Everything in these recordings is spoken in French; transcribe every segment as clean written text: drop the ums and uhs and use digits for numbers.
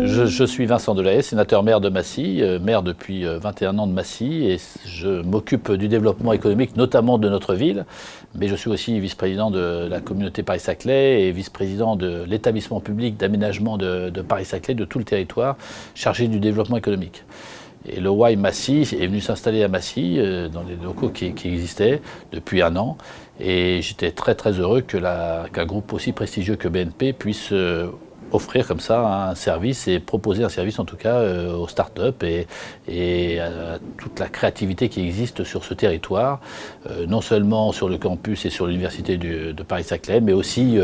Je suis Vincent Delahaye, sénateur-maire de Massy, maire depuis 21 ans de Massy, et je m'occupe du développement économique, notamment de notre ville, mais je suis aussi vice-président de la communauté Paris-Saclay et vice-président de l'établissement public d'aménagement de Paris-Saclay, de tout le territoire, chargé du développement économique. Et le Y Massy est venu s'installer à Massy, dans les locaux qui existaient depuis un an, et j'étais très très heureux qu'un groupe aussi prestigieux que BNP puisse offrir comme ça un service et proposer un service en tout cas aux start-up et à toute la créativité qui existe sur ce territoire, non seulement sur le campus et sur l'université de Paris-Saclay, mais aussi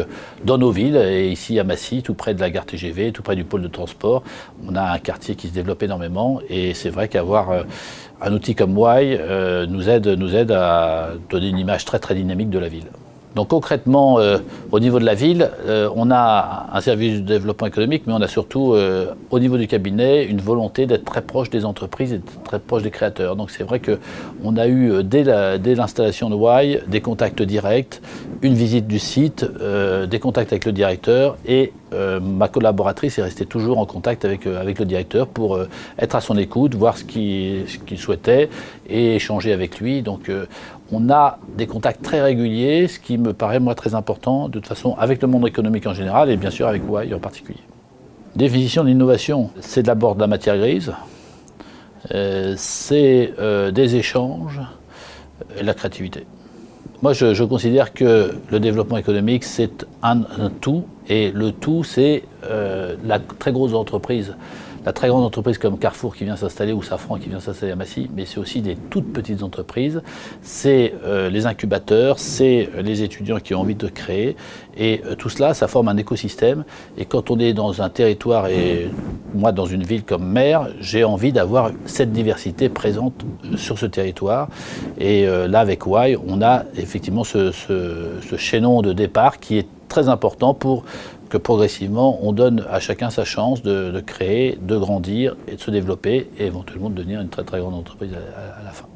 dans nos villes, et ici à Massy, tout près de la gare TGV, tout près du pôle de transport. On a un quartier qui se développe énormément, et c'est vrai qu'avoir un outil comme Y nous aide à donner une image très très dynamique de la ville. Donc concrètement, au niveau de la ville, on a un service de développement économique, mais on a surtout, au niveau du cabinet, une volonté d'être très proche des entreprises et très proche des créateurs. Donc c'est vrai qu'on a eu, dès l'installation de Y, des contacts directs, une visite du site, des contacts avec le directeur, et ma collaboratrice est restée toujours en contact avec le directeur pour être à son écoute, voir ce qu'il souhaitait et échanger avec lui. Donc on a des contacts très réguliers, ce qui me paraît moi très important, de toute façon avec le monde économique en général et bien sûr avec Y en particulier. Définition de l'innovation, c'est d'abord de la matière grise, c'est des échanges et de la créativité. Moi, je considère que le développement économique, c'est un tout, et le tout, c'est la très grosse entreprise. La très grande entreprise comme Carrefour qui vient s'installer, ou Safran qui vient s'installer à Massy, mais c'est aussi des toutes petites entreprises, c'est les incubateurs, c'est les étudiants qui ont envie de créer, et tout cela, ça forme un écosystème. Et quand on est dans un territoire, et moi dans une ville comme maire, j'ai envie d'avoir cette diversité présente sur ce territoire. Et là, avec Y, on a effectivement ce chaînon de départ qui est très important pour que progressivement on donne à chacun sa chance de créer, de grandir et de se développer, et éventuellement de devenir une très très grande entreprise à la fin.